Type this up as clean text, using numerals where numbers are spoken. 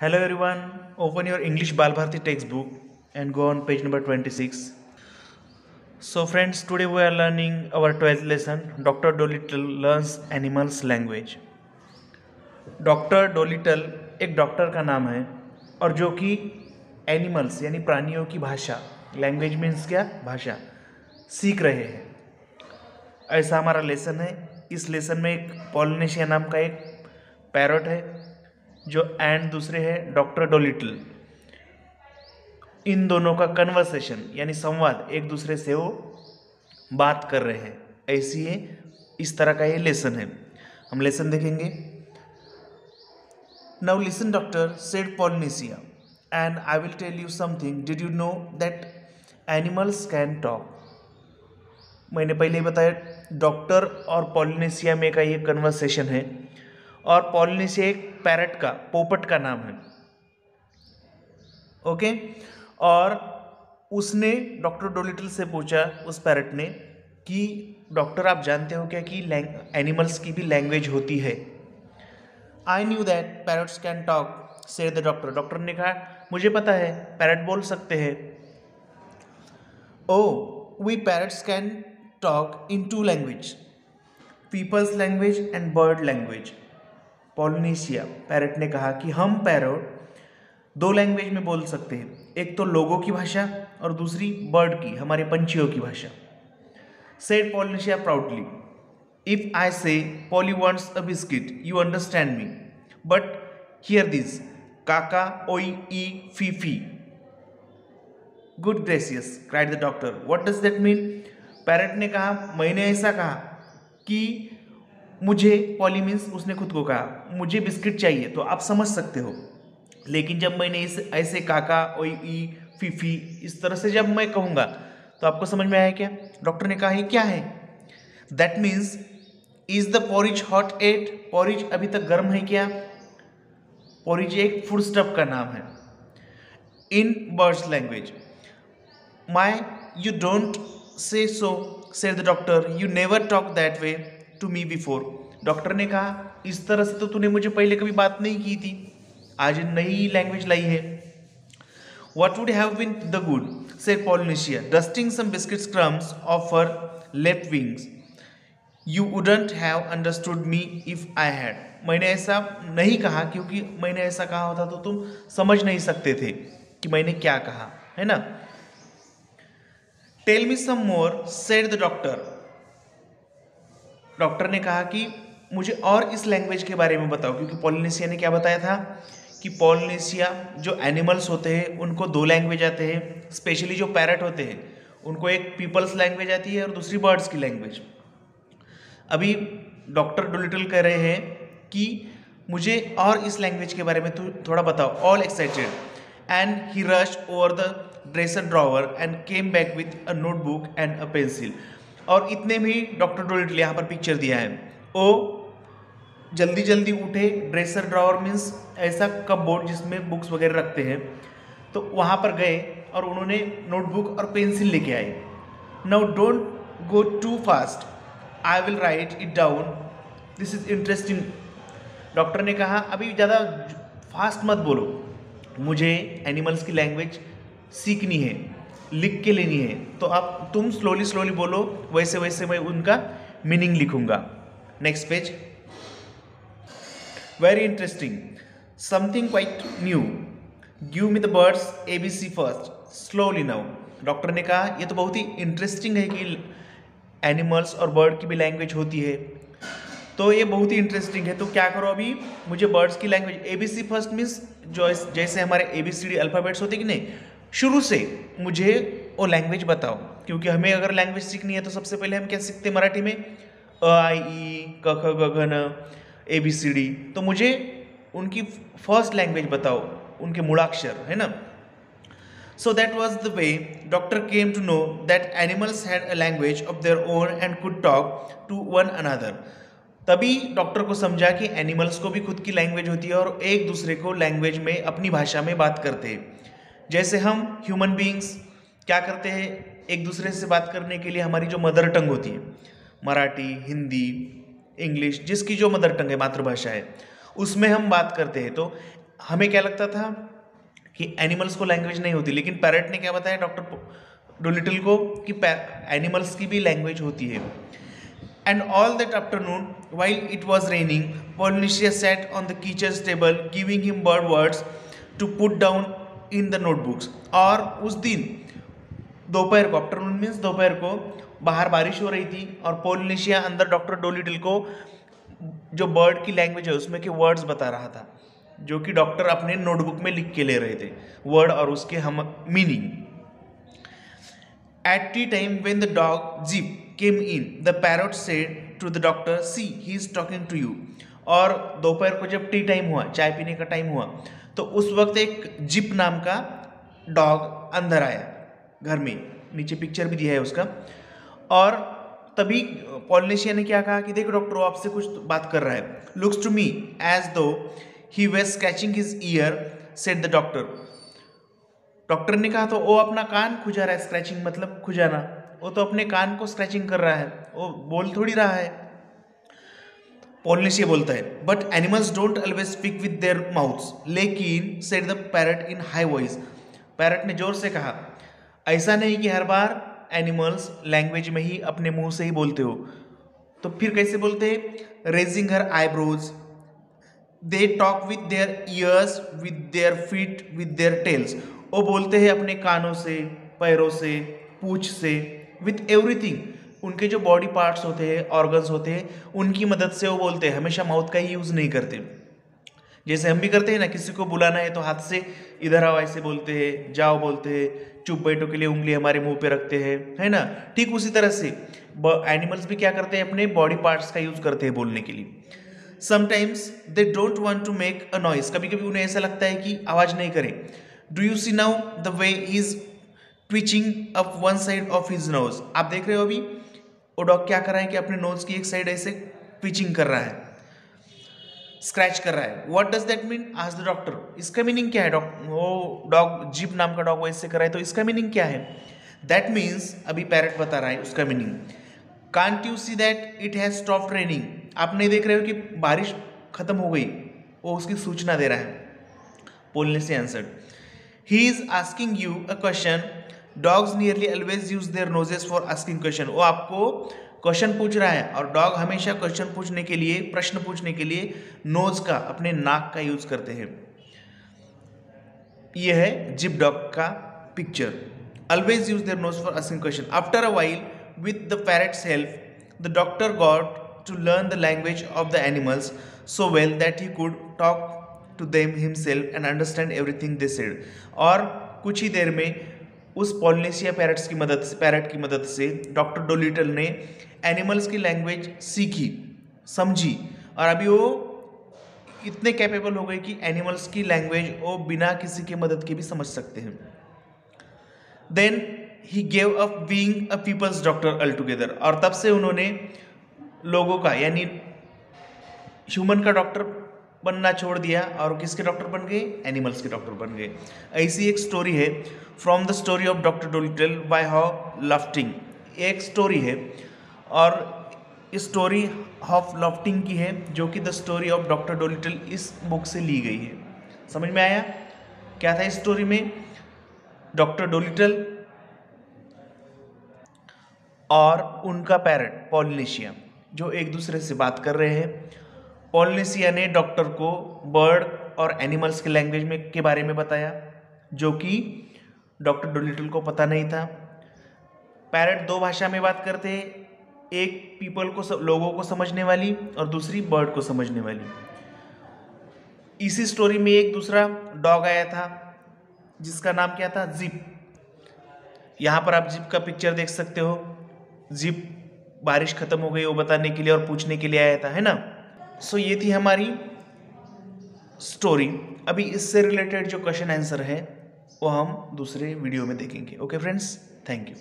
Hello everyone, open your English Balbharti textbook and go on page number 26. So friends, today we are learning our 12th lesson. Dr. Dolittle learns animals language. Doctor Dolittle एक doctor का नाम है और जो कि animals यानी प्राणियों की भाषा, लैंग्वेज मीन्स क्या, भाषा सीख रहे हैं। ऐसा हमारा लेसन है। इस लेसन में एक पॉलिनेशिया नाम का एक पैरट है जो एंड दूसरे है डॉक्टर डोलिटल। इन दोनों का कन्वर्सेशन यानी संवाद, एक दूसरे से वो बात कर रहे हैं। ऐसी है, इस तरह का ये लेसन है। हम लेसन देखेंगे। Now listen doctor, said Polynesia, and I will tell you something. Did you know that animals can talk? मैंने पहले ही बताया डॉक्टर और पॉलिनेशिया में का ये कन्वर्सेशन है और पॉलिनेशिया एक पैरट का, पोपट का नाम है। ओके, और उसने डॉक्टर डोलिटल से पूछा, उस पैरट ने, कि डॉक्टर आप जानते हो क्या कि एनिमल्स की भी लैंग्वेज होती है? I knew that parrots can talk, said the doctor. Doctor ने कहा मुझे पता है पैरट बोल सकते हैं। Oh, we parrots can talk in two language, people's language and bird language. Polynesia parrot ने कहा कि हम पैरट दो लैंग्वेज में बोल सकते हैं, एक तो लोगों की भाषा और दूसरी बर्ड की, हमारे पंछियों की भाषा। Said Polynesia proudly, if I say Polly wants a biscuit you understand me, but hear this, काका ओई ई फी फी। Good gracious, cried the doctor, what does that mean? Parrot ने कहा मैंने ऐसा कहा कि मुझे, पॉली मीन्स उसने खुद को कहा, मुझे बिस्किट चाहिए, तो आप समझ सकते हो। लेकिन जब मैंने इस ऐसे काका ओई ई फीफी इस तरह से जब मैं कहूँगा तो आपको समझ में आया क्या? डॉक्टर ने कहा ये क्या है? That means, is the porridge hot yet? Porridge अभी तक गर्म है क्या? पॉरिज एक फूड स्टफ का नाम है in birds language. My you don't say so, said the doctor, you never talk that way to me before. Doctor ने कहा इस तरह से तो तूने मुझे पहले कभी बात नहीं की थी, आज नई लैंग्वेज लाई है। What would have been the good, said Polynesia, dusting some biscuit crumbs off her left wings. You wouldn't have understood me if I had. मैंने ऐसा नहीं कहा क्योंकि मैंने ऐसा कहा होता तो तुम समझ नहीं सकते थे कि मैंने क्या कहा, है ना? Tell me some more, said the doctor. Doctor ने कहा कि मुझे और इस लैंग्वेज के बारे में बताओ, क्योंकि पॉलिनेशिया ने क्या बताया था कि पॉलिनेशिया जो एनिमल्स होते हैं उनको दो लैंग्वेज आते हैं, स्पेशली जो पैरट होते हैं उनको एक पीपल्स लैंग्वेज आती है और दूसरी बर्ड्स की लैंग्वेज। अभी डॉक्टर डोलिटल कह रहे हैं कि मुझे और इस लैंग्वेज के बारे में थोड़ा बताओ। All excited, and he rush over the dresser drawer and came back with a notebook and a pencil. और इतने में डॉक्टर डोलिटल यहाँ पर पिक्चर दिया है, ओ जल्दी जल्दी उठे, ड्रेसर ड्रॉवर मीन्स ऐसा कपबोर्ड जिसमें बुक्स वगैरह रखते हैं, तो वहाँ पर गए और उन्होंने नोटबुक और पेंसिल लेके आए। Now don't go too fast, I will write it down, this is interesting. Doctor ने कहा अभी ज़्यादा फास्ट मत बोलो, मुझे एनिमल्स की लैंग्वेज सीखनी है, लिख के लेनी है, तो आप तुम स्लोली स्लोली बोलो, वैसे वैसे मैं उनका मीनिंग लिखूंगा। Next page. Very interesting. Something quite new. Give me the birds ABC first. Slowly now. Doctor ने कहा ये तो बहुत ही इंटरेस्टिंग है कि एनिमल्स और बर्ड की भी लैंग्वेज होती है, तो ये बहुत ही इंटरेस्टिंग है। तो क्या करो, अभी मुझे बर्ड्स की लैंग्वेज ABC फर्स्ट मीन्स जो जैसे हमारे ABCD अल्फ़ाबेट्स होते कि नहीं, शुरू से मुझे वो लैंग्वेज बताओ, क्योंकि हमें अगर लैंग्वेज सीखनी है तो सबसे पहले हम क्या सीखते हैं मराठी में? अ आई ई क ख ग घ न ABCD। तो मुझे उनकी फर्स्ट लैंग्वेज बताओ, उनके मूलाक्षर, है ना? So that was the way doctor came to know that animals had a language of their own and could talk to one another. तभी डॉक्टर को समझा कि एनिमल्स को भी खुद की लैंग्वेज होती है और एक दूसरे को लैंग्वेज में, अपनी भाषा में बात करते हैं। जैसे हम ह्यूमन बीइंग्स क्या करते हैं, एक दूसरे से बात करने के लिए हमारी जो मदर टंग होती है, मराठी, हिंदी, इंग्लिश, जिसकी जो मदर टंग है, मातृभाषा है, उसमें हम बात करते हैं। तो हमें क्या लगता था कि एनिमल्स को लैंग्वेज नहीं होती, लेकिन पैरट ने क्या बताया डॉक्टर डोलिटल को कि एनिमल्स की भी लैंग्वेज होती है। And all that afternoon, while it was raining, Polynesia sat on the teacher's table, giving him bird words to put down in the notebooks. और उस दिन दोपहर को, आफ्टरनून मीन्स दोपहर को, बाहर बारिश हो रही थी और पोलिनेशिया अंदर डॉक्टर डोलिटल को जो बर्ड की लैंग्वेज है उसमें के वर्ड्स बता रहा था, जो कि डॉक्टर अपने नोटबुक में लिख के ले रहे थे, वर्ड और उसके हम meaning. At tea time, when the dog Zip came in, the parrot said to the doctor, "See, he is talking to you." और दोपहर को जब टी टाइम हुआ, चाय पीने का टाइम हुआ, तो उस वक्त एक जिप नाम का डॉग अंदर आया घर में, नीचे पिक्चर भी दिया है उसका। और तभी पॉलिनेशिया ने क्या कहा कि देखो डॉक्टर, वो आपसे कुछ बात कर रहा है। लुक्स टू मी एज दो he was scratching his year, said the doctor. Doctor ने कहा तो वो अपना कान खुजा रहा है, स्क्रैचिंग मतलब खुजाना, वो तो अपने कान को स्क्रैचिंग कर रहा है, वो बोल थोड़ी रहा है। पॉलिनेशिया बोलता है, but animals don't always speak with their mouths, लेकिन said the parrot in high voice. Parrot ने जोर से कहा, ऐसा नहीं कि हर बार एनिमल्स लैंग्वेज में ही अपने मुंह से ही बोलते हो, तो फिर कैसे बोलते हैं? Raising her eyebrows, they talk with their years, with their feet, with their tales. वो बोलते हैं अपने कानों से, पैरों से, पूंछ से, विथ एवरीथिंग। उनके जो बॉडी पार्ट्स होते हैं, ऑर्गन्स होते हैं, उनकी मदद से वो बोलते हैं, हमेशा माउथ का ही यूज़ नहीं करते। जैसे हम भी करते हैं ना, किसी को बुलाना है तो हाथ से इधर आओ ऐसे बोलते हैं, जाओ बोलते हैं, चुप बैठो के लिए उंगली हमारे मुंह पे रखते हैं, है ना। ठीक उसी तरह से एनिमल्स भी क्या करते हैं, अपने बॉडी पार्ट्स का यूज़ करते हैं बोलने के लिए। Sometimes they don't want to make a noise, कभी कभी उन्हें ऐसा लगता है कि आवाज़ नहीं करें। Do you see now the way he is twitching up one side of his nose? आप देख रहे हो अभी वो डॉग क्या कर रहा है कि अपने नोज की एक साइड ऐसे ट्विचिंग कर रहा है, स्क्रैच कर रहा है। What does that mean? Ask the doctor. इसका मीनिंग क्या है? वो डॉग जिप नाम का डॉग वैसे कर रहा है, तो इसका मीनिंग क्या है? That means अभी पैरट बता रहा है उसका meaning. Can't you see that it has stopped raining? आप नहीं देख रहे हो कि बारिश खत्म हो गई? वो उसकी सूचना दे रहा है। Polynesia answered, he is asking you a question. Dogs nearly always use their noses for asking question. वो आपको क्वेश्चन पूछ रहा है और डॉग हमेशा क्वेश्चन पूछने के लिए, प्रश्न पूछने के लिए नोज का, अपने नाक का यूज करते हैं। ये है जिप डॉग का picture. Always use their nose for asking question. After a while, with the parrot's help, the doctor got to learn the language of the animals so well that he could talk to them himself and understand everything they said. और कुछ ही देर में उस Polynesia parrot की मदद से doctor Doolittle ने animals की language सीखी, समझी, और अभी वो इतने कैपेबल हो गए कि एनिमल्स की लैंग्वेज वो बिना किसी की मदद के भी समझ सकते हैं। Then he gave up being a people's doctor altogether, और तब से उन्होंने लोगों का यानी ह्यूमन का डॉक्टर बनना छोड़ दिया और किसके डॉक्टर बन गए? एनिमल्स के डॉक्टर बन गए। ऐसी एक स्टोरी है from the story of doctor Dolittle by Hugh Lofting. एक स्टोरी है और इस स्टोरी ऑफ लफ्टिंग की है, जो कि the story of doctor Doolittle इस बुक से ली गई है। समझ में आया क्या था इस स्टोरी में? डॉक्टर डोलिटल और उनका पैरट पॉलिनेशिया जो एक दूसरे से बात कर रहे हैं। पॉलिनेशिया ने डॉक्टर को बर्ड और एनिमल्स के लैंग्वेज में के बारे में बताया, जो कि डॉक्टर डोलिटल को पता नहीं था। पैरट दो भाषा में बात करते हैं, एक पीपल को, लोगों को समझने वाली, और दूसरी बर्ड को समझने वाली। इसी स्टोरी में एक दूसरा डॉग आया था जिसका नाम क्या था? जिप। यहाँ पर आप जिप का पिक्चर देख सकते हो। जिप बारिश खत्म हो गई वो बताने के लिए और पूछने के लिए आया था, है ना। सो ये थी हमारी स्टोरी। अभी इससे रिलेटेड जो क्वेश्चन आंसर है वो हम दूसरे वीडियो में देखेंगे। Okay friends, thank you.